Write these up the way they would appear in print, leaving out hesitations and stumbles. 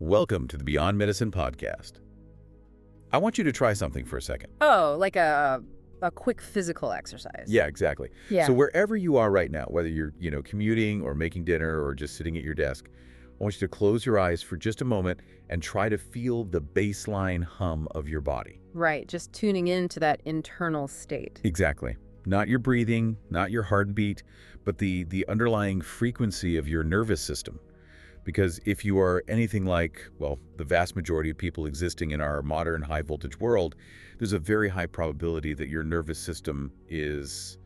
Welcome to the Beyond Medicine podcast. I want you to try something for a second. Oh, like a quick physical exercise. Yeah, exactly. Yeah. So wherever you are right now, whether you're, commuting or making dinner or just sitting at your desk, I want you to close your eyes for just a moment and try to feel the baseline hum of your body. Right, just tuning into that internal state. Exactly. Not your breathing, not your heartbeat, but the underlying frequency of your nervous system. Because if you are anything like, well, the vast majority of people existing in our modern high-voltage world, there's a very high probability that your nervous system is,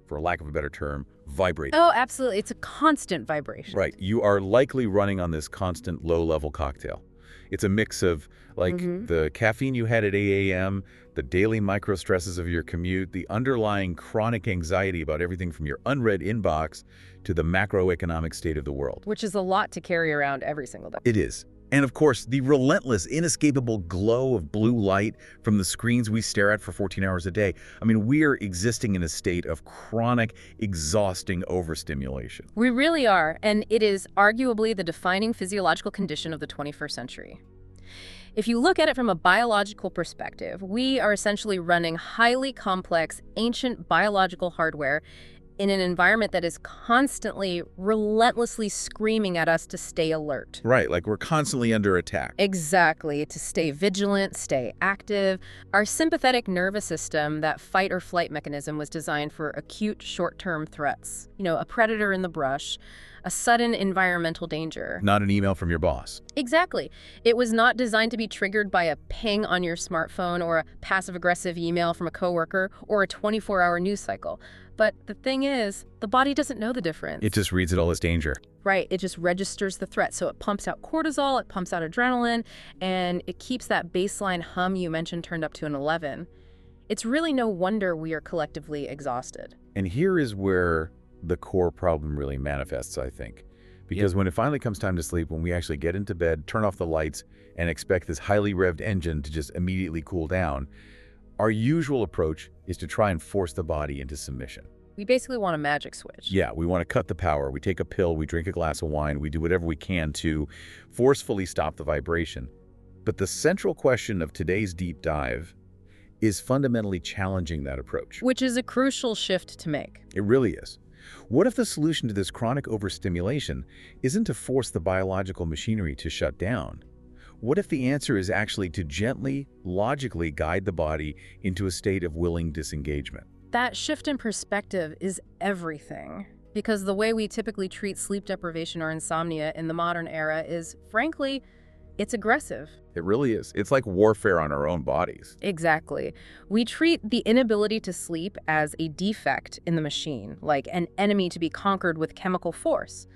for lack of a better term, vibrating. Oh, absolutely. It's a constant vibration. Right. You are likely running on this constant low-level cocktail. It's a mix of, the caffeine you had at 8 a.m., the daily micro-stresses of your commute, the underlying chronic anxiety about everything from your unread inbox to the macroeconomic state of the world. Which is a lot to carry around every single day. It is. And of course, the relentless, inescapable glow of blue light from the screens we stare at for 14 hours a day. I mean, we are existing in a state of chronic, exhausting overstimulation. We really are, and it is arguably the defining physiological condition of the 21st century. If you look at it from a biological perspective, we are essentially running highly complex, ancient biological hardware in an environment that is constantly, relentlessly screaming at us to stay alert. Right, like we're constantly under attack. Exactly, to stay vigilant, stay active. Our sympathetic nervous system, that fight or flight mechanism, was designed for acute short-term threats. A predator in the brush, a sudden environmental danger. Not an email from your boss. Exactly. It was not designed to be triggered by a ping on your smartphone or a passive-aggressive email from a coworker or a 24-hour news cycle. But the thing is, the body doesn't know the difference. It just reads it all as danger. Right. It just registers the threat. So it pumps out cortisol, it pumps out adrenaline, and it keeps that baseline hum you mentioned turned up to an 11. It's really no wonder we are collectively exhausted. And here is where the core problem really manifests, I think. Because when it finally comes time to sleep, when we actually get into bed, turn off the lights, and expect this highly revved engine to just immediately cool down, our usual approach is to try and force the body into submission. We basically want a magic switch. Yeah, we want to cut the power. We take a pill, we drink a glass of wine, we do whatever we can to forcefully stop the vibration. But the central question of today's deep dive is fundamentally challenging that approach. Which is a crucial shift to make. It really is. What if the solution to this chronic overstimulation isn't to force the biological machinery to shut down? What if the answer is actually to gently, logically guide the body into a state of willing disengagement? That shift in perspective is everything. Because the way we typically treat sleep deprivation or insomnia in the modern era is, frankly, it's aggressive. It really is. It's like warfare on our own bodies. Exactly. We treat the inability to sleep as a defect in the machine, like an enemy to be conquered with chemical force,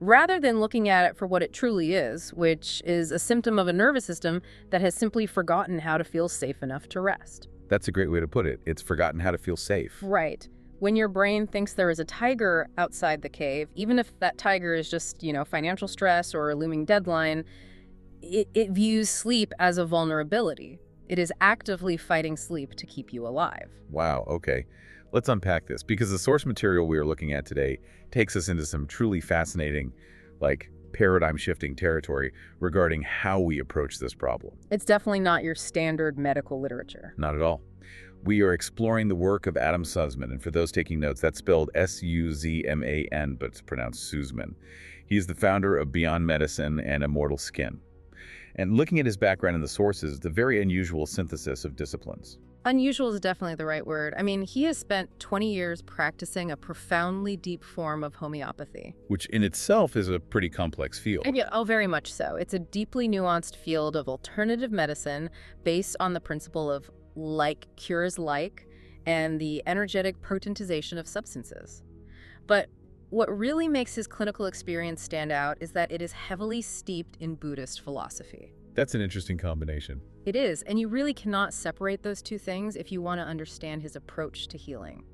rather than looking at it for what it truly is, which is a symptom of a nervous system that has simply forgotten how to feel safe enough to rest. That's a great way to put it. It's forgotten how to feel safe. Right. When your brain thinks there is a tiger outside the cave, even if that tiger is just, financial stress or a looming deadline, it views sleep as a vulnerability. It is actively fighting sleep to keep you alive. Wow, okay. Let's unpack this, because the source material we are looking at today takes us into some truly fascinating, paradigm-shifting territory regarding how we approach this problem. It's definitely not your standard medical literature. Not at all. We are exploring the work of Adam Sussman, and for those taking notes, that's spelled S-U-Z-M-A-N, but it's pronounced Sussman. He's the founder of Beyond Medicine and Immortal Skin. And looking at his background in the sources, the very unusual synthesis of disciplines. Unusual is definitely the right word. I mean, he has spent 20 years practicing a profoundly deep form of homeopathy. Which in itself is a pretty complex field. Oh, very much so. It's a deeply nuanced field of alternative medicine based on the principle of like cures like and the energetic potentization of substances. But what really makes his clinical experience stand out is that it is heavily steeped in Buddhist philosophy. That's an interesting combination. It is, and you really cannot separate those two things if you want to understand his approach to healing.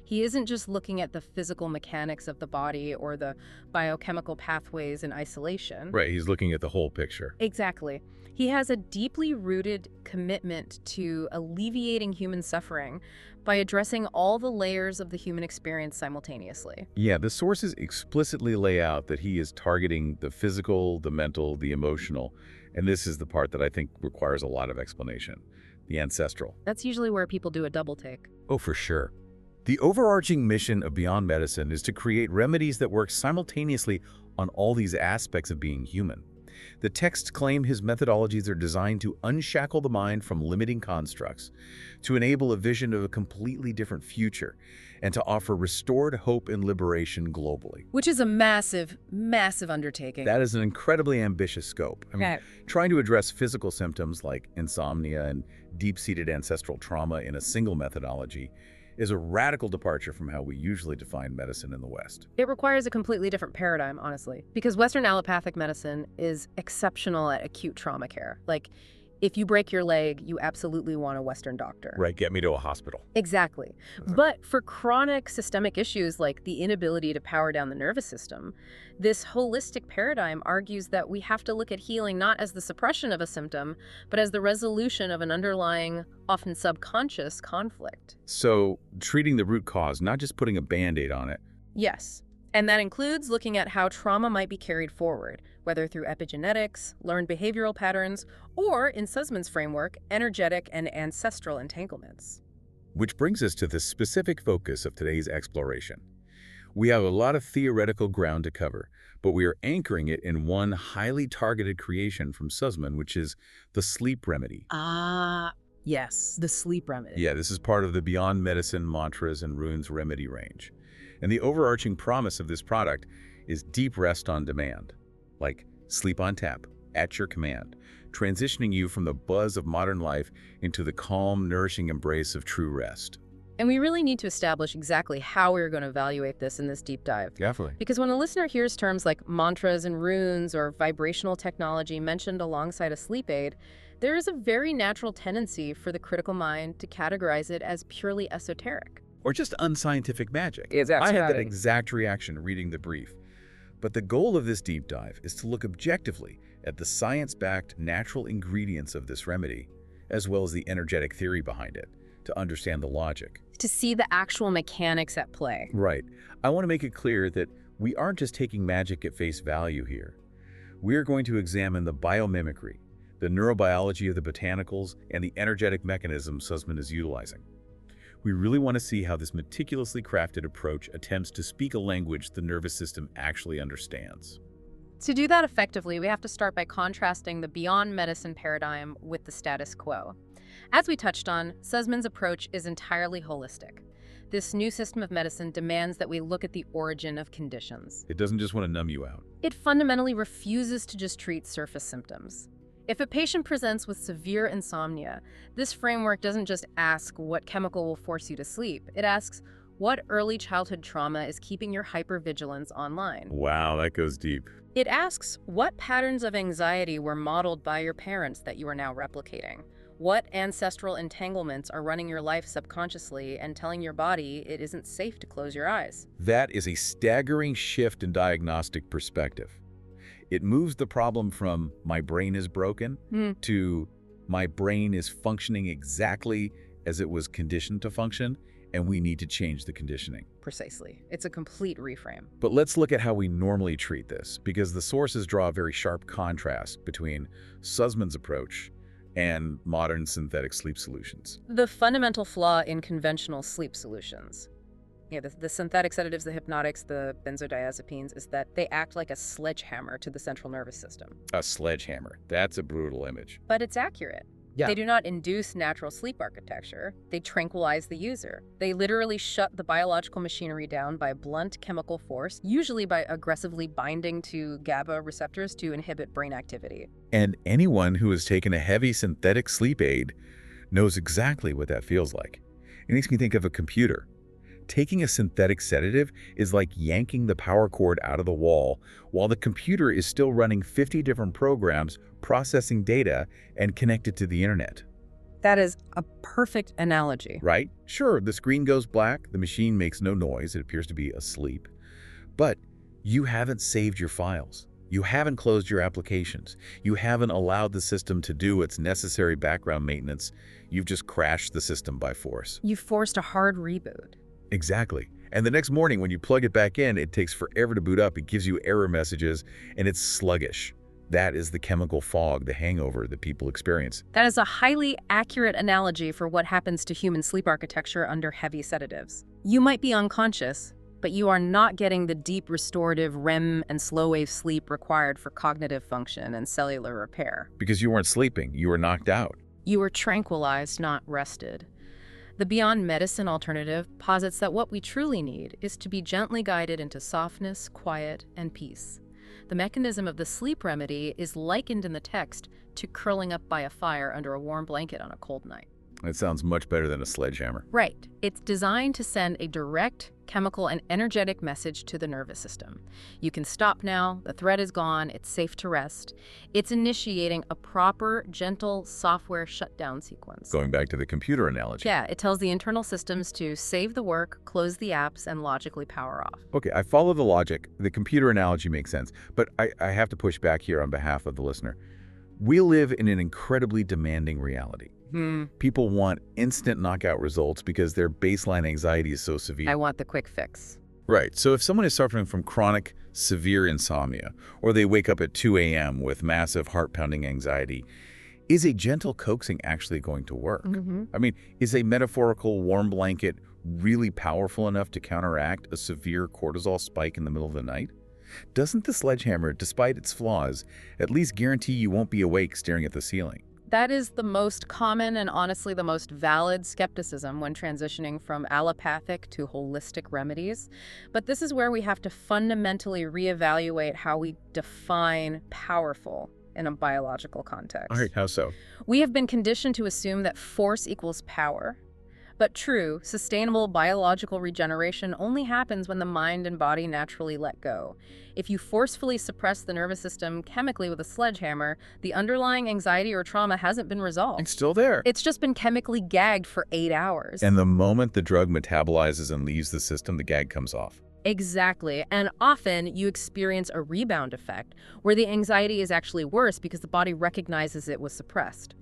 He isn't just looking at the physical mechanics of the body or the biochemical pathways in isolation. Right, he's looking at the whole picture. Exactly. He has a deeply rooted commitment to alleviating human suffering by addressing all the layers of the human experience simultaneously. Yeah, the sources explicitly lay out that he is targeting the physical, the mental, the emotional, and this is the part that I think requires a lot of explanation, the ancestral. That's usually where people do a double take. Oh, for sure. The overarching mission of Beyond Medicine is to create remedies that work simultaneously on all these aspects of being human. The texts claim his methodologies are designed to unshackle the mind from limiting constructs, to enable a vision of a completely different future, and to offer restored hope and liberation globally. Which is a massive, massive undertaking. That is an incredibly ambitious scope. I mean, trying to address physical symptoms like insomnia and deep-seated ancestral trauma in a single methodology is a radical departure from how we usually define medicine in the West. It requires a completely different paradigm, honestly, because Western allopathic medicine is exceptional at acute trauma care. Like, if you break your leg, you absolutely want a Western doctor. Right, get me to a hospital. Exactly. But for chronic systemic issues like the inability to power down the nervous system, this holistic paradigm argues that we have to look at healing not as the suppression of a symptom, but as the resolution of an underlying, often subconscious conflict. So, treating the root cause, not just putting a Band-Aid on it. Yes. And that includes looking at how trauma might be carried forward, whether through epigenetics, learned behavioral patterns, or, in Sussman's framework, energetic and ancestral entanglements. Which brings us to the specific focus of today's exploration. We have a lot of theoretical ground to cover, but we are anchoring it in one highly targeted creation from Sussman, which is the sleep remedy. Yes, the sleep remedy. Yeah, this is part of the Beyond Medicine Mantras and Runes remedy range. And the overarching promise of this product is deep rest on demand, like sleep on tap, at your command, transitioning you from the buzz of modern life into the calm, nourishing embrace of true rest. And we really need to establish exactly how we're going to evaluate this in this deep dive. Definitely. Because when a listener hears terms like mantras and runes or vibrational technology mentioned alongside a sleep aid, there is a very natural tendency for the critical mind to categorize it as purely esoteric. Or just unscientific magic. Exactly. I had that exact reaction reading the brief. But the goal of this deep dive is to look objectively at the science-backed natural ingredients of this remedy, as well as the energetic theory behind it, to understand the logic. To see the actual mechanics at play. Right. I want to make it clear that we aren't just taking magic at face value here. We are going to examine the biomimicry, the neurobiology of the botanicals, and the energetic mechanisms Sussman is utilizing. We really want to see how this meticulously crafted approach attempts to speak a language the nervous system actually understands. To do that effectively, we have to start by contrasting the Beyond Medicine paradigm with the status quo. As we touched on, Sussman's approach is entirely holistic. This new system of medicine demands that we look at the origin of conditions. It doesn't just want to numb you out. It fundamentally refuses to just treat surface symptoms. If a patient presents with severe insomnia, this framework doesn't just ask what chemical will force you to sleep. It asks, what early childhood trauma is keeping your hypervigilance online? Wow, that goes deep. It asks, what patterns of anxiety were modeled by your parents that you are now replicating? What ancestral entanglements are running your life subconsciously and telling your body it isn't safe to close your eyes? That is a staggering shift in diagnostic perspective. It moves the problem from my brain is broken to my brain is functioning exactly as it was conditioned to function, and we need to change the conditioning. Precisely. It's a complete reframe. But let's look at how we normally treat this, because the sources draw a very sharp contrast between Sussman's approach and modern synthetic sleep solutions. The fundamental flaw in conventional sleep solutions, the synthetic sedatives, the hypnotics, the benzodiazepines, is that they act like a sledgehammer to the central nervous system. A sledgehammer. That's a brutal image. But it's accurate. Yeah. They do not induce natural sleep architecture. They tranquilize the user. They literally shut the biological machinery down by blunt chemical force, usually by aggressively binding to GABA receptors to inhibit brain activity. And anyone who has taken a heavy synthetic sleep aid knows exactly what that feels like. It makes me think of a computer. Taking a synthetic sedative is like yanking the power cord out of the wall while the computer is still running 50 different programs, processing data, and connected to the internet. That is a perfect analogy. Right? Sure, the screen goes black, the machine makes no noise, it appears to be asleep. But you haven't saved your files. You haven't closed your applications. You haven't allowed the system to do its necessary background maintenance. You've just crashed the system by force. You forced a hard reboot. Exactly. And the next morning when you plug it back in, it takes forever to boot up. It gives you error messages, and it's sluggish. That is the chemical fog, the hangover that people experience. That is a highly accurate analogy for what happens to human sleep architecture under heavy sedatives. You might be unconscious, but you are not getting the deep restorative REM and slow-wave sleep required for cognitive function and cellular repair. Because you weren't sleeping, you were knocked out. You were tranquilized, not rested. The Beyond Medicine alternative posits that what we truly need is to be gently guided into softness, quiet, and peace. The mechanism of the sleep remedy is likened in the text to curling up by a fire under a warm blanket on a cold night. It sounds much better than a sledgehammer. Right. It's designed to send a direct chemical and energetic message to the nervous system. You can stop now, the threat is gone, it's safe to rest. It's initiating a proper, gentle software shutdown sequence. Going back to the computer analogy. Yeah, it tells the internal systems to save the work, close the apps, and logically power off. Okay, I follow the logic. The computer analogy makes sense. But I have to push back here on behalf of the listener. We live in an incredibly demanding reality. People want instant knockout results because their baseline anxiety is so severe. I want the quick fix. Right. So if someone is suffering from chronic, severe insomnia, or they wake up at 2 a.m. with massive heart-pounding anxiety, is a gentle coaxing actually going to work? I mean, is a metaphorical warm blanket really powerful enough to counteract a severe cortisol spike in the middle of the night? Doesn't the sledgehammer, despite its flaws, at least guarantee you won't be awake staring at the ceiling? That is the most common and honestly the most valid skepticism when transitioning from allopathic to holistic remedies. But this is where we have to fundamentally reevaluate how we define powerful in a biological context. All right, how so? We have been conditioned to assume that force equals power. But true, sustainable biological regeneration only happens when the mind and body naturally let go. If you forcefully suppress the nervous system chemically with a sledgehammer, the underlying anxiety or trauma hasn't been resolved. It's still there. It's just been chemically gagged for 8 hours. And the moment the drug metabolizes and leaves the system, the gag comes off. Exactly. And often you experience a rebound effect where the anxiety is actually worse because the body recognizes it was suppressed.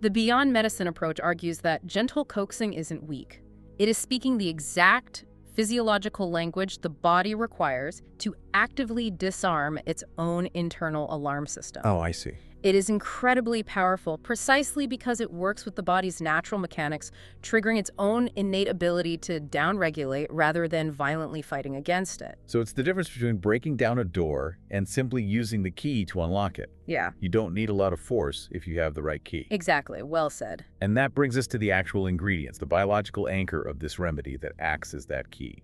The Beyond Medicine approach argues that gentle coaxing isn't weak. It is speaking the exact physiological language the body requires to actively disarm its own internal alarm system. Oh, I see. It is incredibly powerful precisely because it works with the body's natural mechanics, triggering its own innate ability to downregulate rather than violently fighting against it. So it's the difference between breaking down a door and simply using the key to unlock it. Yeah. You don't need a lot of force if you have the right key. Exactly. Well said. And that brings us to the actual ingredients, the biological anchor of this remedy that acts as that key.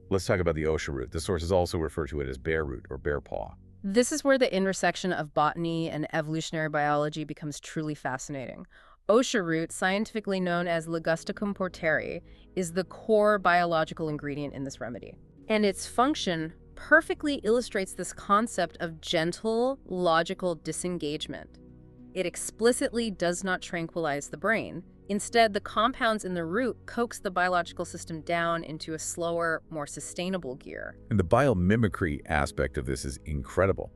Let's talk about the OSHA root. The sources also refer to it as bear root or bear paw. This is where the intersection of botany and evolutionary biology becomes truly fascinating. OSHA root, scientifically known as Ligusticum porteri, is the core biological ingredient in this remedy. And its function perfectly illustrates this concept of gentle, logical disengagement. It explicitly does not tranquilize the brain. Instead, the compounds in the root coax the biological system down into a slower, more sustainable gear. And the biomimicry aspect of this is incredible.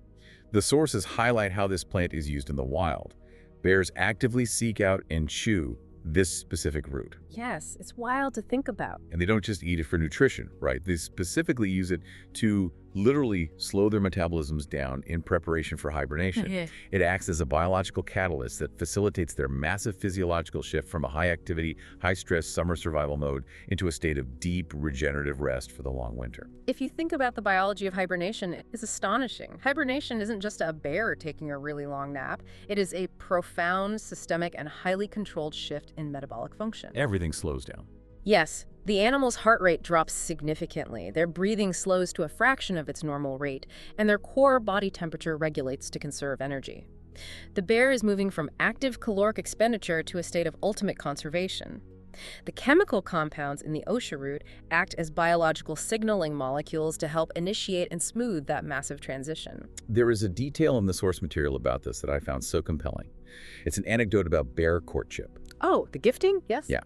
The sources highlight how this plant is used in the wild. Bears actively seek out and chew this specific root. Yes, it's wild to think about. And they don't just eat it for nutrition, right? They specifically use it to literally slow their metabolisms down in preparation for hibernation. It acts as a biological catalyst that facilitates their massive physiological shift from a high-activity, high-stress summer survival mode into a state of deep regenerative rest for the long winter. If you think about the biology of hibernation, it's astonishing. Hibernation isn't just a bear taking a really long nap. It is a profound, systemic, and highly controlled shift in metabolic function. Everything slows down. Yes, the animal's heart rate drops significantly, their breathing slows to a fraction of its normal rate, and their core body temperature regulates to conserve energy. The bear is moving from active caloric expenditure to a state of ultimate conservation. The chemical compounds in the OSHA root act as biological signaling molecules to help initiate and smooth that massive transition. There is a detail in the source material about this that I found so compelling. It's an anecdote about bear courtship. Oh, the gifting? Yes? Yeah.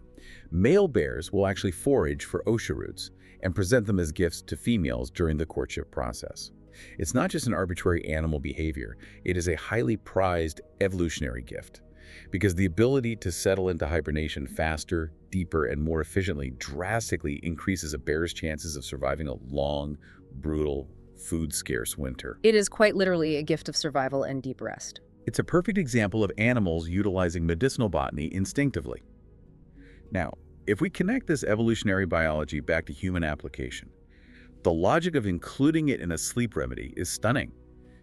Male bears will actually forage for OSHA roots and present them as gifts to females during the courtship process. It's not just an arbitrary animal behavior, it is a highly prized evolutionary gift. Because the ability to settle into hibernation faster, deeper, and more efficiently drastically increases a bear's chances of surviving a long, brutal, food-scarce winter. It is quite literally a gift of survival and deep rest. It's a perfect example of animals utilizing medicinal botany instinctively. Now, if we connect this evolutionary biology back to human application, the logic of including it in a sleep remedy is stunning.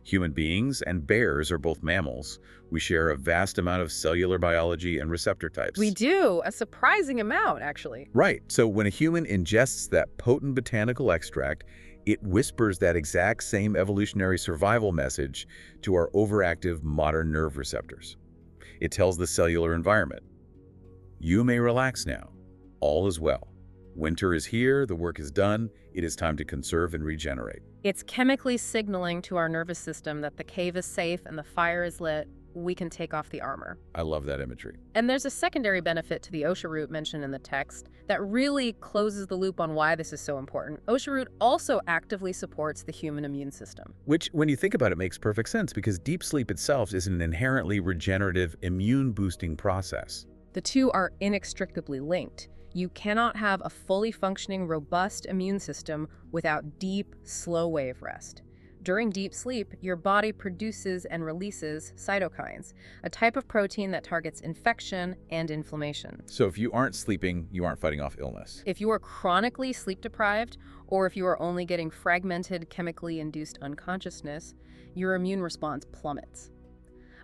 Human beings and bears are both mammals. We share a vast amount of cellular biology and receptor types. We do, a surprising amount, actually. Right. So when a human ingests that potent botanical extract, it whispers that exact same evolutionary survival message to our overactive modern nerve receptors. It tells the cellular environment, you may relax now. All is well. Winter is here, the work is done, it is time to conserve and regenerate. It's chemically signaling to our nervous system that the cave is safe and the fire is lit. We can take off the armor. I love that imagery. And there's a secondary benefit to the OSHA root mentioned in the text that really closes the loop on why this is so important. OSHA root also actively supports the human immune system. Which, when you think about it, makes perfect sense because deep sleep itself is an inherently regenerative, immune-boosting process. The two are inextricably linked. You cannot have a fully functioning, robust immune system without deep, slow-wave rest. During deep sleep, your body produces and releases cytokines, a type of protein that targets infection and inflammation. So if you aren't sleeping, you aren't fighting off illness. If you are chronically sleep-deprived, or if you are only getting fragmented, chemically induced unconsciousness, your immune response plummets.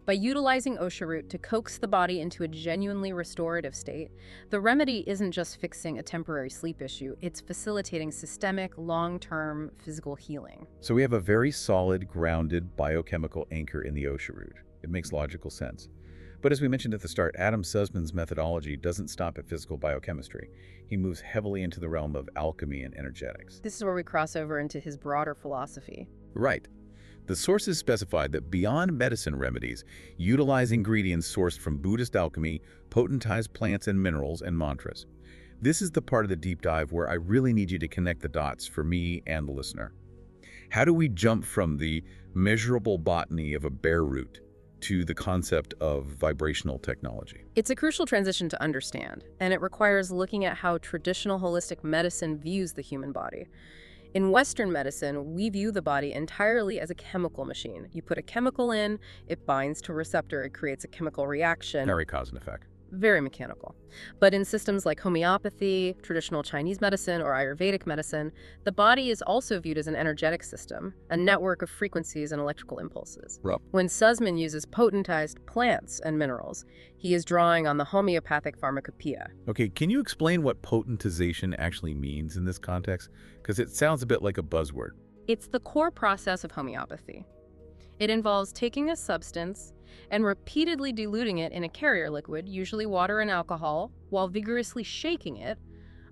By utilizing OSHA root to coax the body into a genuinely restorative state, the remedy isn't just fixing a temporary sleep issue, it's facilitating systemic, long-term physical healing. So we have a very solid, grounded biochemical anchor in the OSHA root. It makes logical sense. But as we mentioned at the start, Adam Sussman's methodology doesn't stop at physical biochemistry. He moves heavily into the realm of alchemy and energetics. This is where we cross over into his broader philosophy. Right. The sources specified that beyond medicine remedies, utilize ingredients sourced from Buddhist alchemy, potentize plants and minerals, and mantras. This is the part of the deep dive where I really need you to connect the dots for me and the listener. How do we jump from the measurable botany of a bear root to the concept of vibrational technology? It's a crucial transition to understand, and it requires looking at how traditional holistic medicine views the human body. In Western medicine, we view the body entirely as a chemical machine. You put a chemical in, it binds to a receptor, it creates a chemical reaction. Very cause and effect. Very mechanical. But in systems like homeopathy, traditional Chinese medicine, or Ayurvedic medicine, the body is also viewed as an energetic system, a network of frequencies and electrical impulses. Right. When Sussman uses potentized plants and minerals, he is drawing on the homeopathic pharmacopoeia. Okay, can you explain what potentization actually means in this context? Because it sounds a bit like a buzzword. It's the core process of homeopathy. It involves taking a substance and repeatedly diluting it in a carrier liquid, usually water and alcohol, while vigorously shaking it,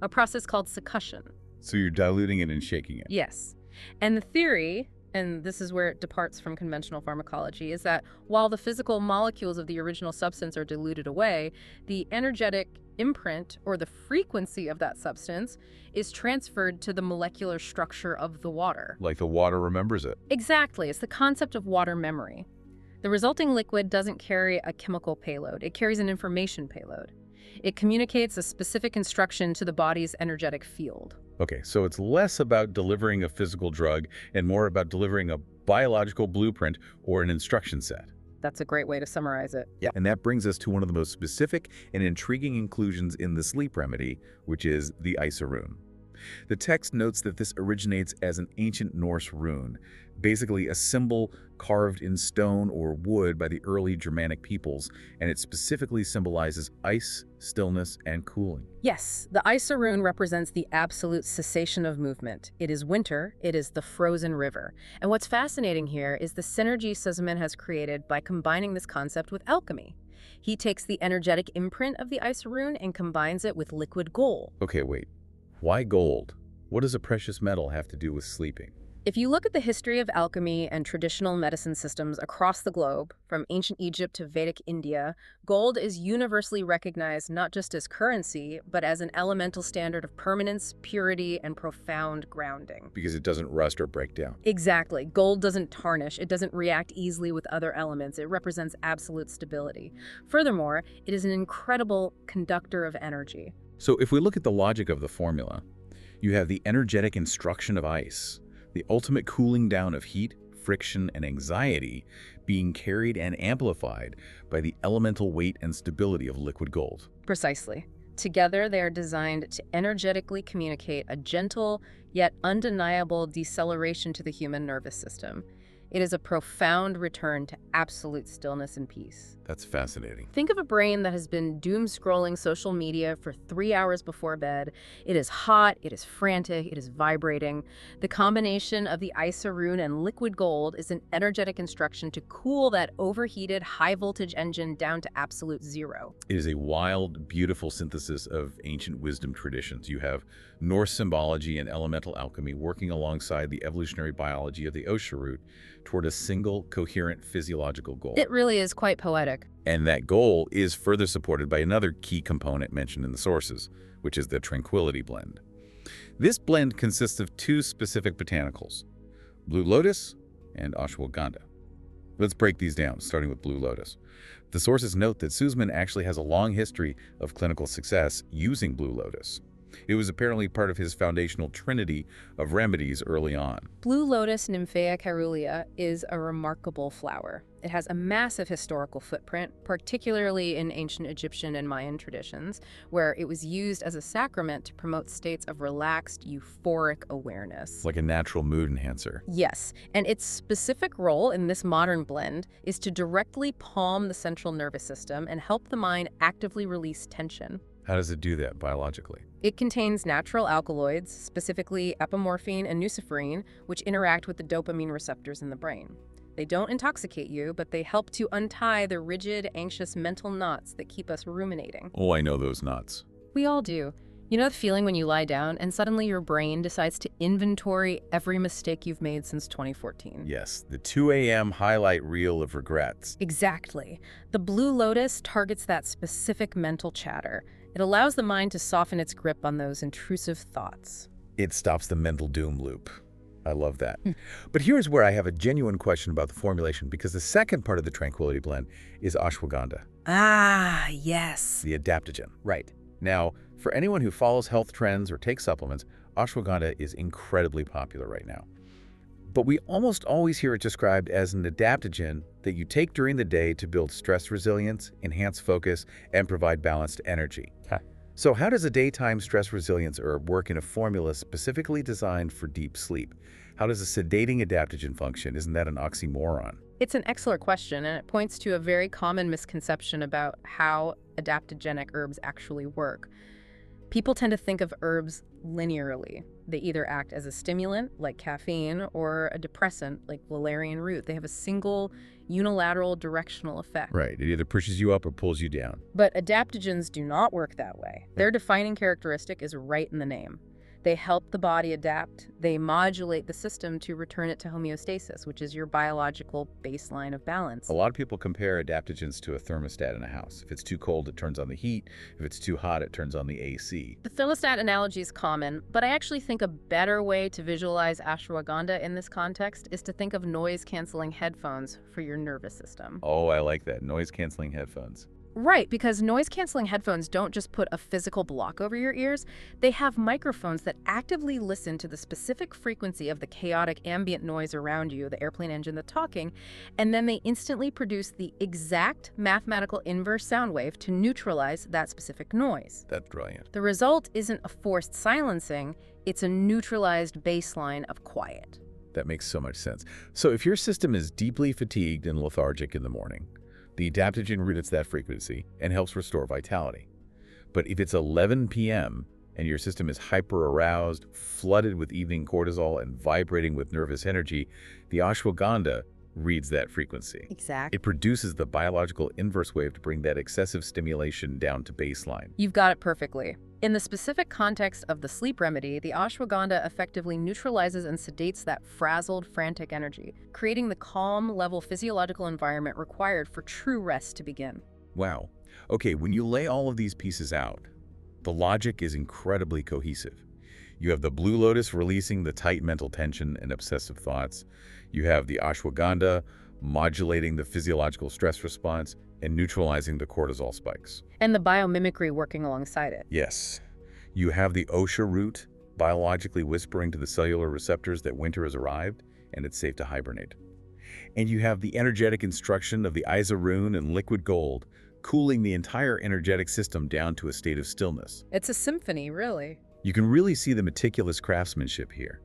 a process called succussion. So you're diluting it and shaking it. Yes. And the theory, and this is where it departs from conventional pharmacology, is that while the physical molecules of the original substance are diluted away, the energetic imprint, or the frequency of that substance, is transferred to the molecular structure of the water. Like the water remembers it. Exactly. It's the concept of water memory. The resulting liquid doesn't carry a chemical payload. It carries an information payload. It communicates a specific instruction to the body's energetic field. Okay, so it's less about delivering a physical drug and more about delivering a biological blueprint or an instruction set. That's a great way to summarize it. Yeah. And that brings us to one of the most specific and intriguing inclusions in the sleep remedy, which is the Isa rune. The text notes that this originates as an ancient Norse rune, basically a symbol carved in stone or wood by the early Germanic peoples, and it specifically symbolizes ice, stillness, and cooling. Yes, the Isa rune represents the absolute cessation of movement. It is winter, it is the frozen river. And what's fascinating here is the synergy Sussman has created by combining this concept with alchemy. He takes the energetic imprint of the Ice rune and combines it with liquid gold. Okay, wait. Why gold? What does a precious metal have to do with sleeping? If you look at the history of alchemy and traditional medicine systems across the globe, from ancient Egypt to Vedic India, gold is universally recognized not just as currency, but as an elemental standard of permanence, purity, and profound grounding. Because it doesn't rust or break down. Exactly. Gold doesn't tarnish. It doesn't react easily with other elements. It represents absolute stability. Furthermore, it is an incredible conductor of energy. So if we look at the logic of the formula, you have the energetic instruction of ice, the ultimate cooling down of heat, friction, and anxiety being carried and amplified by the elemental weight and stability of liquid gold. Precisely. Together, they are designed to energetically communicate a gentle, yet undeniable deceleration to the human nervous system. It is a profound return to absolute stillness and peace. That's fascinating. Think of a brain that has been doom-scrolling social media for 3 hours before bed. It is hot, it is frantic, it is vibrating. The combination of the Isa rune and liquid gold is an energetic instruction to cool that overheated, high-voltage engine down to absolute zero. It is a wild, beautiful synthesis of ancient wisdom traditions. You have Norse symbology and elemental alchemy working alongside the evolutionary biology of the Osha root toward a single, coherent physiological goal. It really is quite poetic. And that goal is further supported by another key component mentioned in the sources, which is the Tranquility Blend. This blend consists of two specific botanicals, Blue Lotus and Ashwagandha. Let's break these down, starting with Blue Lotus. The sources note that Sussman actually has a long history of clinical success using Blue Lotus. It was apparently part of his foundational trinity of remedies early on. Blue Lotus Nymphaea caerulea is a remarkable flower. It has a massive historical footprint, particularly in ancient Egyptian and Mayan traditions, where it was used as a sacrament to promote states of relaxed, euphoric awareness. Like a natural mood enhancer. Yes, and its specific role in this modern blend is to directly calm the central nervous system and help the mind actively release tension. How does it do that biologically? It contains natural alkaloids, specifically epimorphine and nuciferine, which interact with the dopamine receptors in the brain. They don't intoxicate you, but they help to untie the rigid, anxious mental knots that keep us ruminating. Oh, I know those knots. We all do. You know the feeling when you lie down and suddenly your brain decides to inventory every mistake you've made since 2014? Yes, the 2 a.m. highlight reel of regrets. Exactly. The Blue Lotus targets that specific mental chatter. It allows the mind to soften its grip on those intrusive thoughts. It stops the mental doom loop. I love that. But here's where I have a genuine question about the formulation, because the second part of the Tranquility Blend is ashwagandha. Ah, yes. The adaptogen. Right. Now, for anyone who follows health trends or takes supplements, ashwagandha is incredibly popular right now. But we almost always hear it described as an adaptogen that you take during the day to build stress resilience, enhance focus, and provide balanced energy. Okay. So how does a daytime stress resilience herb work in a formula specifically designed for deep sleep? How does a sedating adaptogen function? Isn't that an oxymoron? It's an excellent question, and it points to a very common misconception about how adaptogenic herbs actually work. People tend to think of herbs linearly. They either act as a stimulant, like caffeine, or a depressant, like valerian root. They have a single, unilateral, directional effect. Right. It either pushes you up or pulls you down. But adaptogens do not work that way. Their defining characteristic is right in the name. They help the body adapt. They modulate the system to return it to homeostasis, which is your biological baseline of balance. A lot of people compare adaptogens to a thermostat in a house. If it's too cold, it turns on the heat. If it's too hot, it turns on the AC. The thermostat analogy is common, but I actually think a better way to visualize ashwagandha in this context is to think of noise-canceling headphones for your nervous system. Oh, I like that. Noise-canceling headphones. Right, because noise-canceling headphones don't just put a physical block over your ears, they have microphones that actively listen to the specific frequency of the chaotic ambient noise around you, the airplane engine, the talking, and then they instantly produce the exact mathematical inverse sound wave to neutralize that specific noise. That's brilliant. The result isn't a forced silencing, it's a neutralized baseline of quiet. That makes so much sense. So if your system is deeply fatigued and lethargic in the morning, the adaptogen reads that frequency and helps restore vitality. But if it's 11 p.m. and your system is hyper-aroused, flooded with evening cortisol, and vibrating with nervous energy, the ashwagandha reads that frequency. Exactly. It produces the biological inverse wave to bring that excessive stimulation down to baseline. You've got it perfectly. In the specific context of the sleep remedy, the ashwagandha effectively neutralizes and sedates that frazzled, frantic energy, creating the calm, level physiological environment required for true rest to begin. Wow. Okay, when you lay all of these pieces out, the logic is incredibly cohesive. You have the Blue Lotus releasing the tight mental tension and obsessive thoughts. You have the ashwagandha modulating the physiological stress response and neutralizing the cortisol spikes. And the biomimicry working alongside it. Yes. You have the Osha root biologically whispering to the cellular receptors that winter has arrived and it's safe to hibernate. And you have the energetic instruction of the Isa rune and liquid gold cooling the entire energetic system down to a state of stillness. It's a symphony, really. You can really see the meticulous craftsmanship here.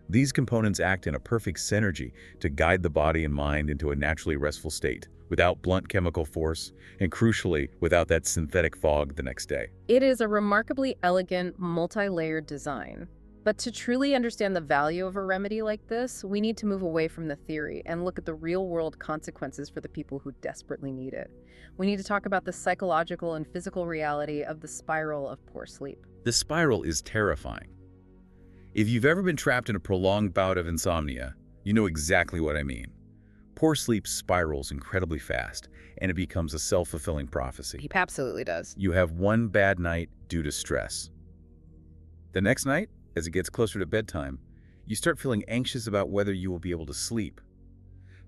These components act in a perfect synergy to guide the body and mind into a naturally restful state, without blunt chemical force, and crucially, without that synthetic fog the next day. It is a remarkably elegant, multi-layered design. But to truly understand the value of a remedy like this, we need to move away from the theory and look at the real-world consequences for the people who desperately need it. We need to talk about the psychological and physical reality of the spiral of poor sleep. The spiral is terrifying. If you've ever been trapped in a prolonged bout of insomnia, you know exactly what I mean. Poor sleep spirals incredibly fast, and it becomes a self-fulfilling prophecy. He absolutely does. You have one bad night due to stress. The next night, as it gets closer to bedtime, you start feeling anxious about whether you will be able to sleep.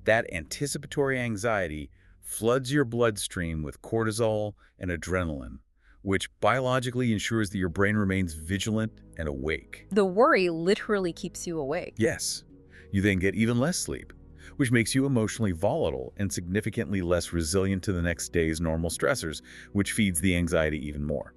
That anticipatory anxiety floods your bloodstream with cortisol and adrenaline, which biologically ensures that your brain remains vigilant and awake. The worry literally keeps you awake. Yes, you then get even less sleep, which makes you emotionally volatile and significantly less resilient to the next day's normal stressors, which feeds the anxiety even more.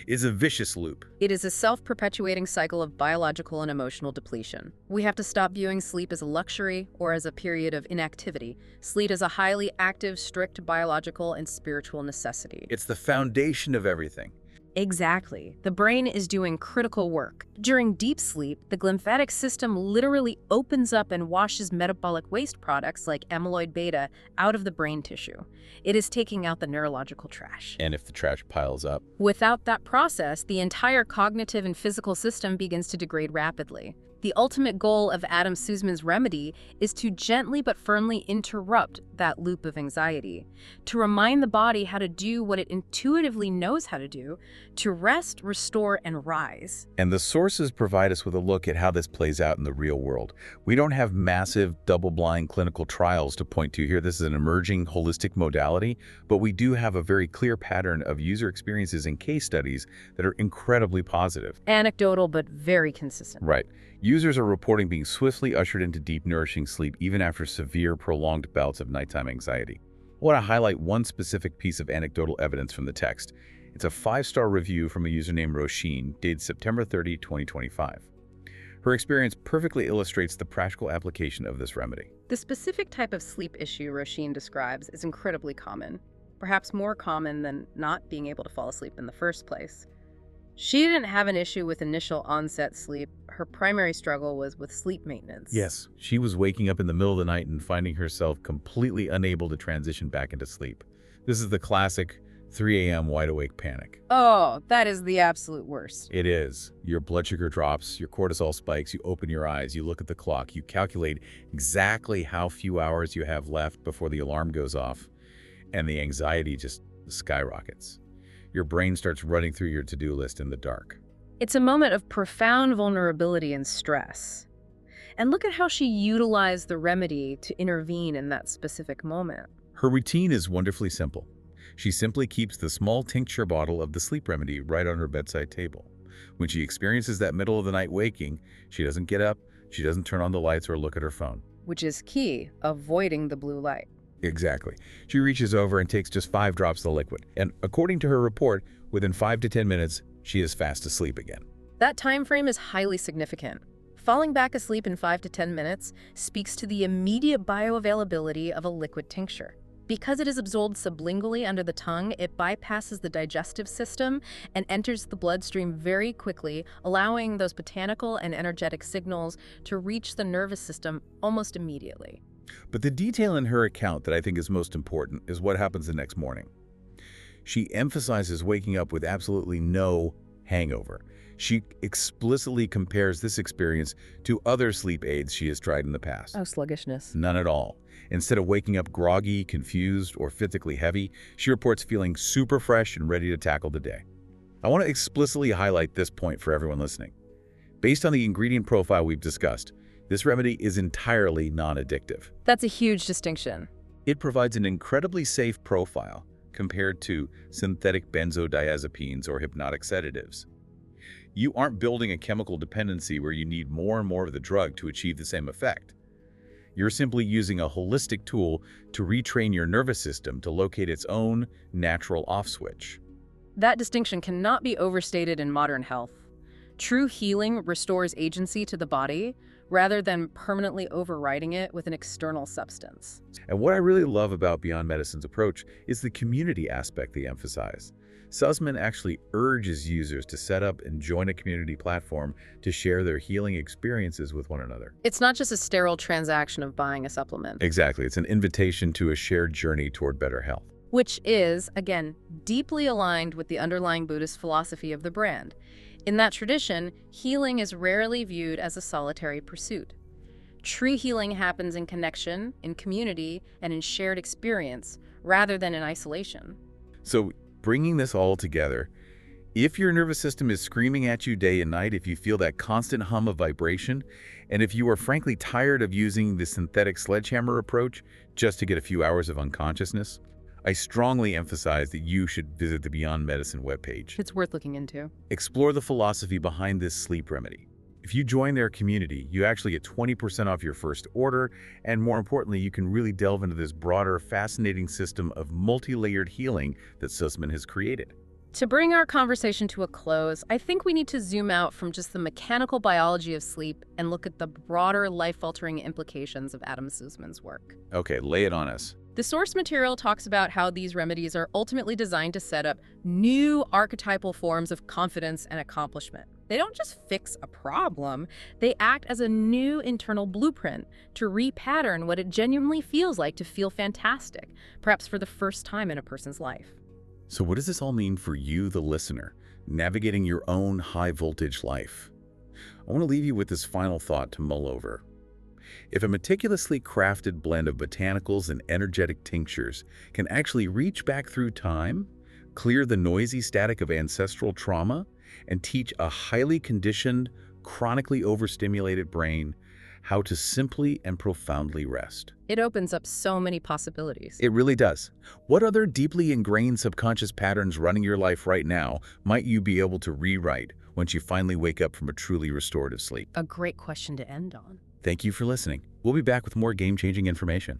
It's a vicious loop. It is a self-perpetuating cycle of biological and emotional depletion. We have to stop viewing sleep as a luxury or as a period of inactivity. Sleep is a highly active, strict biological and spiritual necessity. It's the foundation of everything. Exactly. The brain is doing critical work. During deep sleep, the glymphatic system literally opens up and washes metabolic waste products like amyloid beta out of the brain tissue. It is taking out the neurological trash. And if the trash piles up? Without that process, the entire cognitive and physical system begins to degrade rapidly. The ultimate goal of Adam Sussman's remedy is to gently but firmly interrupt that loop of anxiety, to remind the body how to do what it intuitively knows how to do, to rest, restore, and rise. And the sources provide us with a look at how this plays out in the real world. We don't have massive, double-blind clinical trials to point to here. This is an emerging holistic modality, but we do have a very clear pattern of user experiences and case studies that are incredibly positive. Anecdotal, but very consistent. Right. Users are reporting being swiftly ushered into deep, nourishing sleep even after severe, prolonged bouts of nighttime anxiety. I want to highlight one specific piece of anecdotal evidence from the text. It's a 5-star review from a user named Roisin, dated September 30, 2025. Her experience perfectly illustrates the practical application of this remedy. The specific type of sleep issue Roisin describes is incredibly common, perhaps more common than not being able to fall asleep in the first place. She didn't have an issue with initial onset sleep. Her primary struggle was with sleep maintenance. Yes, she was waking up in the middle of the night and finding herself completely unable to transition back into sleep. This is the classic 3 a.m. wide-awake panic. Oh, that is the absolute worst. It is. Your blood sugar drops, your cortisol spikes, you open your eyes, you look at the clock, you calculate exactly how few hours you have left before the alarm goes off, and the anxiety just skyrockets. Your brain starts running through your to-do list in the dark. It's a moment of profound vulnerability and stress. And look at how she utilized the remedy to intervene in that specific moment. Her routine is wonderfully simple. She simply keeps the small tincture bottle of the sleep remedy right on her bedside table. When she experiences that middle of the night waking, she doesn't get up, she doesn't turn on the lights or look at her phone. Which is key, avoiding the blue light. Exactly. She reaches over and takes just 5 drops of the liquid. And according to her report, within 5 to 10 minutes, she is fast asleep again. That time frame is highly significant. Falling back asleep in 5 to 10 minutes speaks to the immediate bioavailability of a liquid tincture. Because it is absorbed sublingually under the tongue, it bypasses the digestive system and enters the bloodstream very quickly, allowing those botanical and energetic signals to reach the nervous system almost immediately. But the detail in her account that I think is most important is what happens the next morning. She emphasizes waking up with absolutely no hangover. She explicitly compares this experience to other sleep aids she has tried in the past. Oh, sluggishness. None at all. Instead of waking up groggy, confused, or physically heavy, she reports feeling super fresh and ready to tackle the day. I want to explicitly highlight this point for everyone listening. Based on the ingredient profile we've discussed, this remedy is entirely non-addictive. That's a huge distinction. It provides an incredibly safe profile compared to synthetic benzodiazepines or hypnotic sedatives. You aren't building a chemical dependency where you need more and more of the drug to achieve the same effect. You're simply using a holistic tool to retrain your nervous system to locate its own natural off switch. That distinction cannot be overstated in modern health. True healing restores agency to the body rather than permanently overriding it with an external substance. And what I really love about Beyond Medicine's approach is the community aspect they emphasize. Sussman actually urges users to set up and join a community platform to share their healing experiences with one another. It's not just a sterile transaction of buying a supplement. Exactly. It's an invitation to a shared journey toward better health. Which is, again, deeply aligned with the underlying Buddhist philosophy of the brand. In that tradition, healing is rarely viewed as a solitary pursuit. True healing happens in connection, in community, and in shared experience, rather than in isolation. So, bringing this all together, if your nervous system is screaming at you day and night, if you feel that constant hum of vibration, and if you are frankly tired of using the synthetic sledgehammer approach just to get a few hours of unconsciousness, I strongly emphasize that you should visit the Beyond Medicine webpage. It's worth looking into. Explore the philosophy behind this sleep remedy. If you join their community, you actually get 20% off your first order, and more importantly, you can really delve into this broader, fascinating system of multi-layered healing that Sussman has created. To bring our conversation to a close, I think we need to zoom out from just the mechanical biology of sleep and look at the broader life-altering implications of Adam Sussman's work. Okay, lay it on us. The source material talks about how these remedies are ultimately designed to set up new archetypal forms of confidence and accomplishment. They don't just fix a problem, they act as a new internal blueprint to repattern what it genuinely feels like to feel fantastic, perhaps for the first time in a person's life. So what does this all mean for you, the listener, navigating your own high-voltage life? I want to leave you with this final thought to mull over. If a meticulously crafted blend of botanicals and energetic tinctures can actually reach back through time, clear the noisy static of ancestral trauma, and teach a highly conditioned, chronically overstimulated brain how to simply and profoundly rest. It opens up so many possibilities. It really does. What other deeply ingrained subconscious patterns running your life right now might you be able to rewrite once you finally wake up from a truly restorative sleep? A great question to end on. Thank you for listening. We'll be back with more game-changing information.